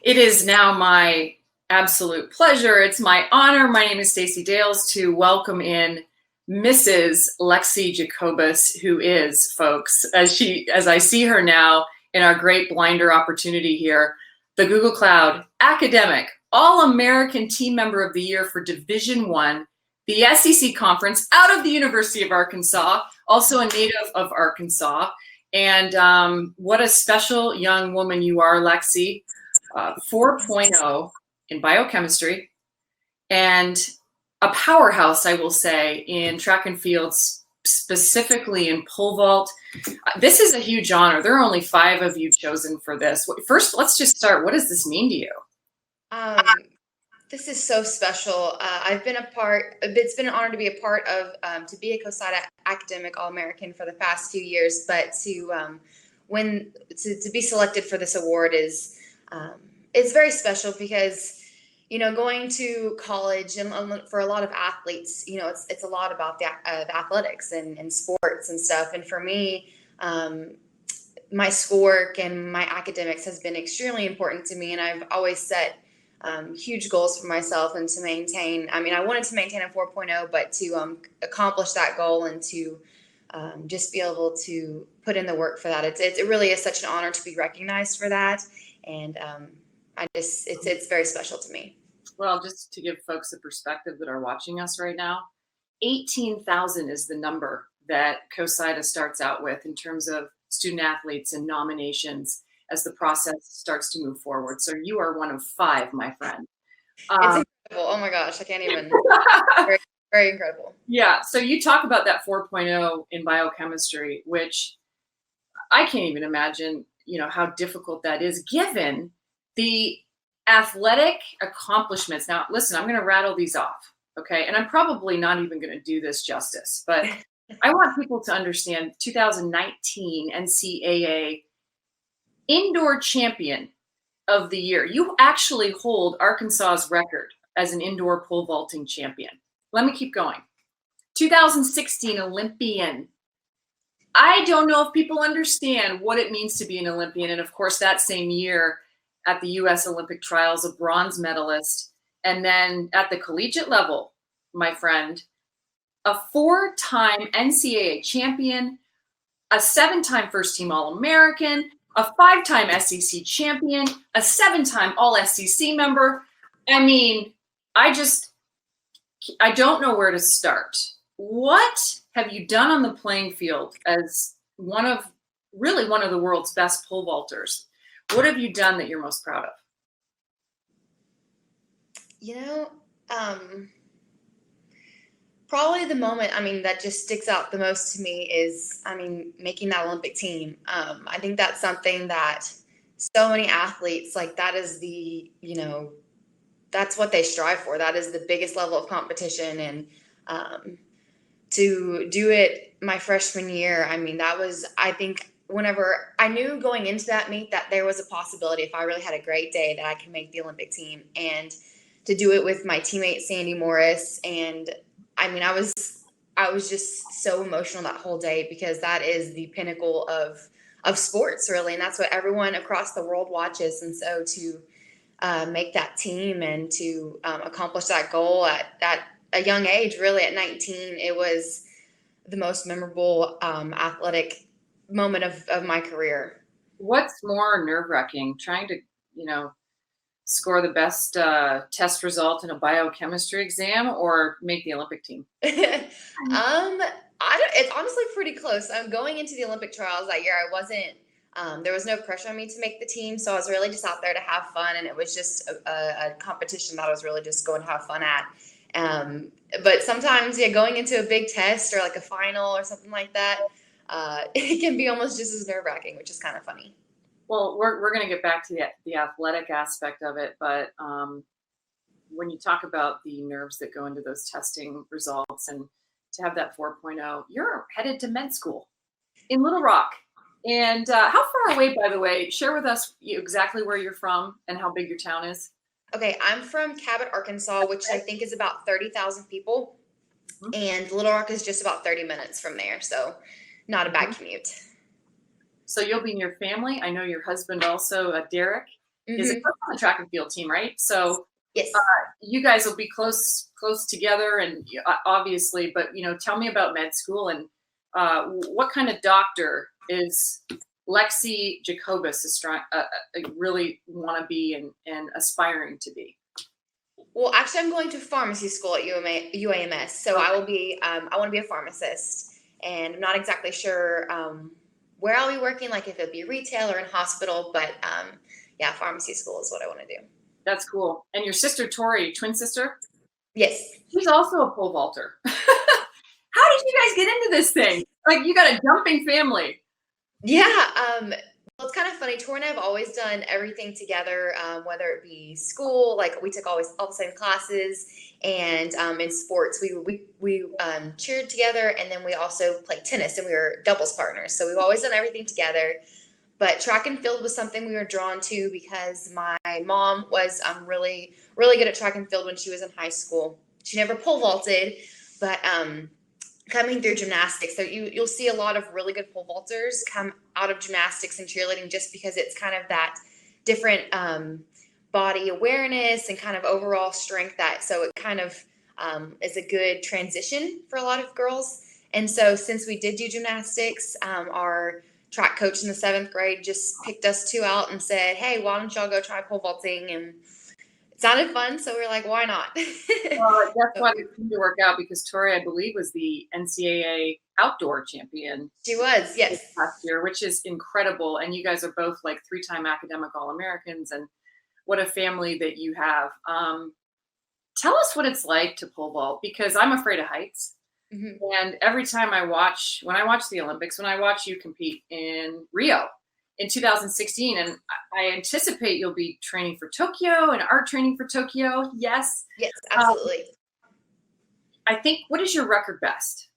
It is now my absolute pleasure. It's my honor. My name is Stacey Dales to welcome in Mrs. Lexi Jacobus, who is, folks, as I see her now in our great blinder opportunity here, the Google Cloud academic, All-American Team Member of the Year for Division I, the SEC Conference out of the University of Arkansas, also a native of Arkansas. And what a special young woman you are, Lexi. 4.0 in biochemistry and a powerhouse, I will say, in track and field, specifically in pole vault. This is a huge honor. There are only 5 of you chosen for this. First, let's just start. What does this mean to you? This is so special. It's been an honor to be a part of, to be a CoSIDA academic All-American for the past few years, but to be selected for this award is, it's very special because, going to college and for a lot of athletes, it's a lot about the athletics and sports and stuff. And for me, my schoolwork and my academics has been extremely important to me. And I've always set huge goals for myself and to maintain. I wanted to maintain a 4.0, but to accomplish that goal and to just be able to put in the work for that. It really is such an honor to be recognized for that. And it's very special to me. Well, just to give folks a perspective that are watching us right now, 18,000 is the number that CoSIDA starts out with in terms of student athletes and nominations as the process starts to move forward. So you are one of 5, my friend. It's incredible. Oh my gosh, I can't even. Very, very incredible. Yeah. So you talk about that 4.0 in biochemistry, which I can't even imagine, how difficult that is given the athletic accomplishments. Now, listen, I'm going to rattle these off. Okay. And I'm probably not even going to do this justice, but I want people to understand 2019 NCAA indoor champion of the year. You actually hold Arkansas's record as an indoor pole vaulting champion. Let me keep going. 2016 Olympian. I don't know if people understand what it means to be an Olympian. And of course, that same year at the U.S. Olympic trials, a bronze medalist. And then at the collegiate level, my friend, a 4-time NCAA champion, a 7-time first-team All-American, a 5-time SEC champion, a 7-time All-SEC member. I don't know where to start. What have you done on the playing field as one of the world's best pole vaulters? What have you done that you're most proud of? Probably the moment, that just sticks out the most to me is, making that Olympic team. I think that's something that so many athletes, that is that's what they strive for. That is the biggest level of competition. And to do it my freshman year, that was, I think, whenever I knew going into that meet that there was a possibility if I really had a great day that I could make the Olympic team. And to do it with my teammate, Sandy Morris. And I was just so emotional that whole day because that is the pinnacle of sports, really. And that's what everyone across the world watches. And so to make that team and to accomplish that goal at a young age, really at 19, it was the most memorable athletic moment of my career. What's more nerve-wracking, trying to, score the best test result in a biochemistry exam or make the Olympic team? It's honestly pretty close. Going into the Olympic trials that year, there was no pressure on me to make the team. So I was really just out there to have fun. And it was just a competition that I was really just going to have fun at. But sometimes, going into a big test or like a final or something like that, it can be almost just as nerve-wracking, which is kind of funny. Well, we're going to get back to the athletic aspect of it, but when you talk about the nerves that go into those testing results and to have that 4.0, you're headed to med school in Little Rock. And how far away, by the way, share with us exactly where you're from and how big your town is. Okay, I'm from Cabot, Arkansas, which I think is about 30,000 people. Mm-hmm. And Little Rock is just about 30 minutes from there, so not a bad commute. So you'll be near family. I know your husband also, Derek. is a Hmm. coach on the track and field team, right? So Yes. you guys will be close together, and obviously, but tell me about med school and what kind of doctor is Lexi Jacobus really want to be and aspiring to be? Well, actually, I'm going to pharmacy school at UAMS, so Okay. I will be. I want to be a pharmacist, and I'm not exactly sure where I'll be working, like if it'll be retail or in hospital. But yeah, pharmacy school is what I want to do. That's cool. And your sister Tori, twin sister, Yes. she's also a pole vaulter. How did you guys get into this thing? Like, you got a jumping family. Yeah. Well, it's kind of funny. Tori and I have always done everything together, whether it be school, like we took always all the same classes, and in sports, we cheered together, and then we also played tennis, and we were doubles partners. So we've always done everything together. But track and field was something we were drawn to because my mom was really really good at track and field when she was in high school. She never pole vaulted, but coming through gymnastics, so you'll see a lot of really good pole vaulters come out of gymnastics and cheerleading, just because it's kind of that different body awareness and kind of overall strength, that so it kind of is a good transition for a lot of girls. And so since we did do gymnastics, our track coach in the 7th grade just picked us two out and said, hey, why don't y'all go try pole vaulting? And it sounded fun, so we were like, why not? Well, that's why it seemed to work out, because Tori, I believe, was the NCAA outdoor champion She was, this yes. past year, which is incredible. And you guys are both like 3-time academic All-Americans, and what a family that you have. Tell us what it's like to pole vault, because I'm afraid of heights. Mhm. And every time when I watch the Olympics, when I watch you compete in Rio in 2016, and I anticipate you'll be training for Tokyo and are training for Tokyo. Yes. Yes, Um, absolutely. I think, what is your record best?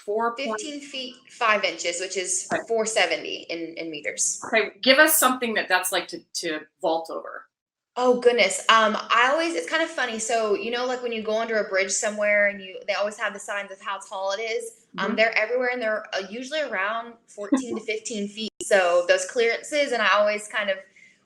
4 point. 15 feet 5 inches, which is 470 in meters. Okay, give us something that's like to vault over. Oh goodness. It's kind of funny. So, like when you go under a bridge somewhere and they always have the signs of how tall it is. Mhm. They're everywhere, and they're usually around 14 to 15 feet. So those clearances, and I always kind of,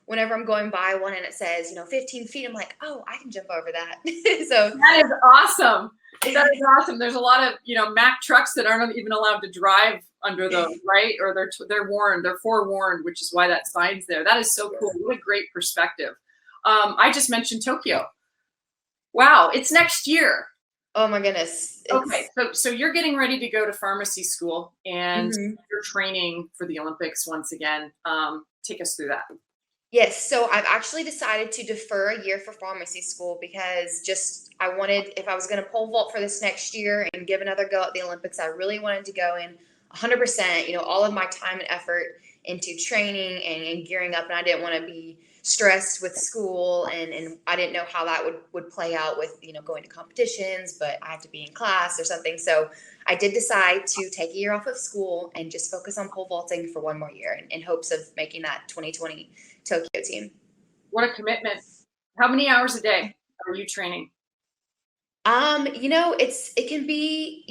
whenever I'm going by one and it says, 15 feet, I'm like, oh, I can jump over that. So That is awesome. That is awesome. There's a lot of Mack trucks that aren't even allowed to drive under those, right? Or they're warned, they're forewarned, which is why that sign's there. That is so cool. What a great perspective. I just mentioned Tokyo. Wow, it's next year. oh my goodness. Okay, so you're getting ready to go to pharmacy school, and Mhm. you're training for the Olympics once again. Take us through that. Yes, so I've actually decided to defer a year for pharmacy school because I wanted, if I was going to pole vault for this next year and give another go at the Olympics, I really wanted to go in 100%, all of my time and effort into training and gearing up. And I didn't want to be stressed with school, and I didn't know how that would play out with, going to competitions, but I had to be in class or something. So I did decide to take a year off of school and just focus on pole vaulting for one more year in hopes of making that 2020 Tokyo team. What a commitment. How many hours a day are you training? It can be,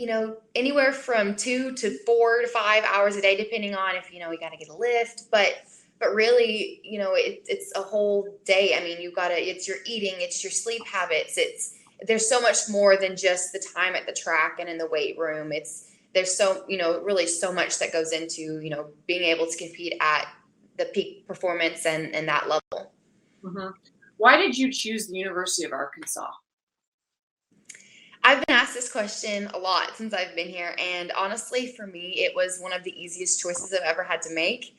anywhere from 2 to 4 to 5 hours a day, depending on if, we got to get a lift, but really, it's a whole day. I mean, it's your eating, it's your sleep habits. There's so much more than just the time at the track and in the weight room. There's so, really so much that goes into, being able to compete at the peak performance and that level. Mm-hmm. Why did you choose the University of Arkansas? I've been asked this question a lot since I've been here, and honestly, for me, it was one of the easiest choices I've ever had to make.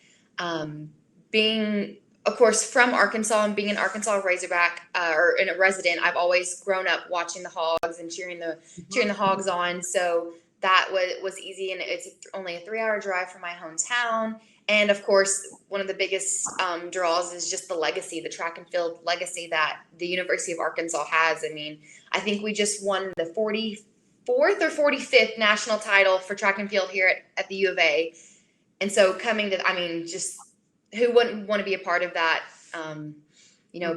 Being, of course, from Arkansas and being an Arkansas Razorback or a resident, I've always grown up watching the Hogs and cheering the Hogs on. So that was easy, and it's only a 3-hour drive from my hometown. And of course, one of the biggest draws is just the legacy, the track and field legacy that the University of Arkansas has. I mean, I think we just won the 44th or 45th national title for track and field here at the U of A. And so just who wouldn't want to be a part of that,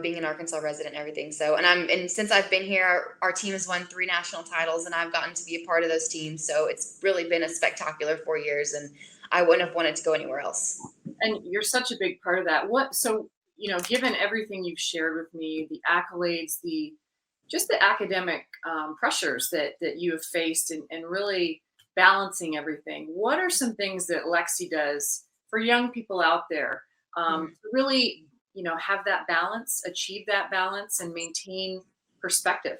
being an Arkansas resident and everything. So, and since I've been here, our team has won 3 national titles, and I've gotten to be a part of those teams. So it's really been a spectacular 4 years, and I wouldn't have wanted to go anywhere else. And you're such a big part of that. So given everything you've shared with me, the accolades, just the academic pressures that you have faced, and really balancing everything, what are some things that Lexi does for young people out there to really, have that balance, achieve that balance, and maintain perspective?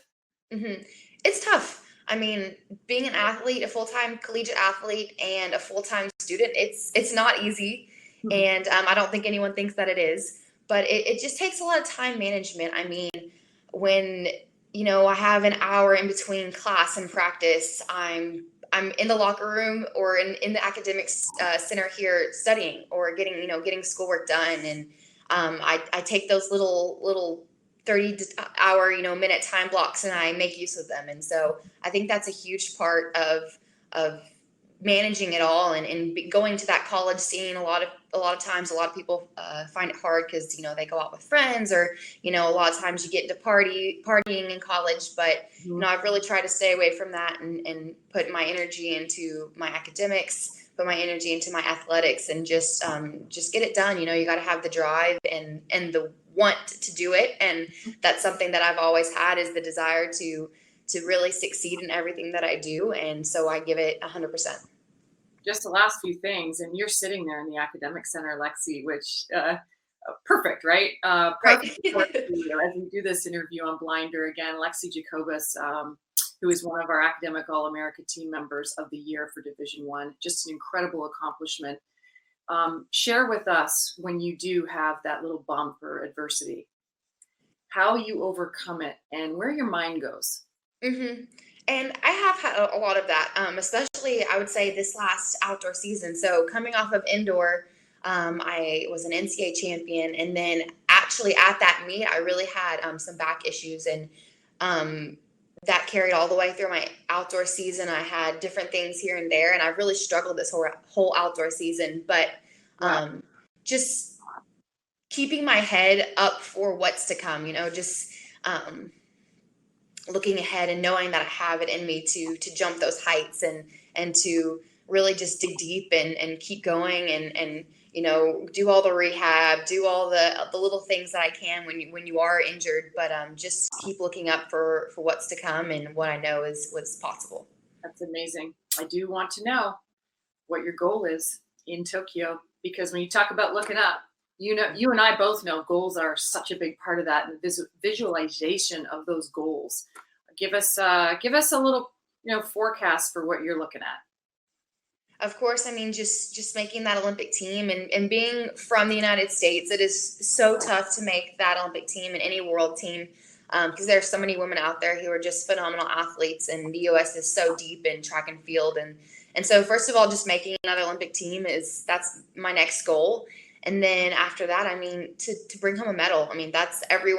Mm-hmm. It's tough. I mean, being an athlete, a full-time collegiate athlete, and a full-time student, it's not easy, and I don't think anyone thinks that it is. But it just takes a lot of time management. I mean, when I have an hour in between class and practice, I'm in the locker room or in the academics center here studying or getting schoolwork done, and I take those little 30 hour minute time blocks and I make use of them. And so I think that's a huge part of managing it all, and going to that college scene. A lot of times a lot of people find it hard because they go out with friends, or a lot of times you get into partying in college. But I've really tried to stay away from that and put my energy into my academics, put my energy into my athletics, and just get it done. You got to have the drive and the want to do it, and that's something that I've always had, is the desire to really succeed in everything that I do. And so I give it 100%. Just the last few things, and you're sitting there in the academic center, Lexi, which perfect, right? Perfect Right. as we do this interview on Blinder. Again, Lexi Jacobus, who is one of our academic All-America team members of the year for Division I. Just an incredible accomplishment. Share with us, when you do have that little bump or adversity, how you overcome it and where your mind goes. Mm-hmm. And I have had a lot of that, especially I would say this last outdoor season. So coming off of indoor, I was an NCAA champion, and then actually at that meet, I really had some back issues, and that carried all the way through my outdoor season. I had different things here and there, and I really struggled this whole outdoor season. But just keeping my head up for what's to come, just looking ahead and knowing that I have it in me to jump those heights, and to really just dig deep and keep going, and do all the rehab, do all the little things that I can when you are injured, but just keep looking up for what's to come and what I know is what's possible. That's amazing. I do want to know what your goal is in Tokyo, because when you talk about looking up, you and I both know goals are such a big part of that, and the visualization of those goals. Give us a little forecast for what you're looking at. Of course, I mean, just making that Olympic team, and being from the United States, it is so tough to make that Olympic team and any world team, because there are so many women out there who are just phenomenal athletes, and the U.S. is so deep in track and field, and so first of all, just making another Olympic team that's my next goal. And then after that, I mean, to bring home a medal. I mean, that's every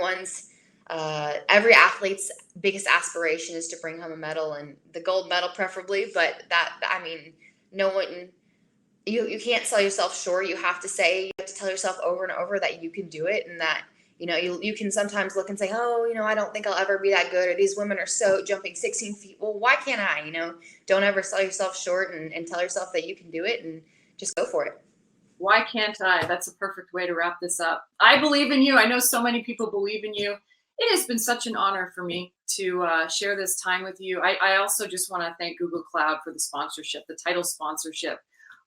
athlete's biggest aspiration, is to bring home a medal, and the gold medal preferably. But I mean, no one, you can't sell yourself short. You have to tell yourself over and over that you can do it, and that you can sometimes look and say, oh, I don't think I'll ever be that good, or these women are so jumping 16 feet. Well, why can't I? Don't ever sell yourself short, and tell yourself that you can do it, and just go for it. Why can't I? That's a perfect way to wrap this up. I believe in you. I know so many people believe in you. It has been such an honor for me to share this time with you. I also just want to thank Google Cloud for the sponsorship, the title sponsorship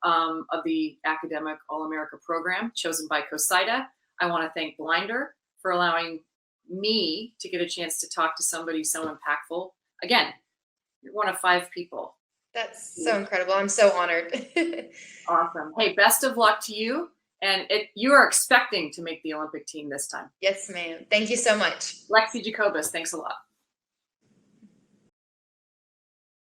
of the Academic All-America program chosen by CoSIDA. I want to thank Blinder for allowing me to get a chance to talk to somebody so impactful. Again, you're one of 5 people. That's so incredible. I'm so honored. Awesome. Hey, best of luck to you. And you are expecting to make the Olympic team this time. Yes, ma'am. Thank you so much. Lexi Jacobus, thanks a lot.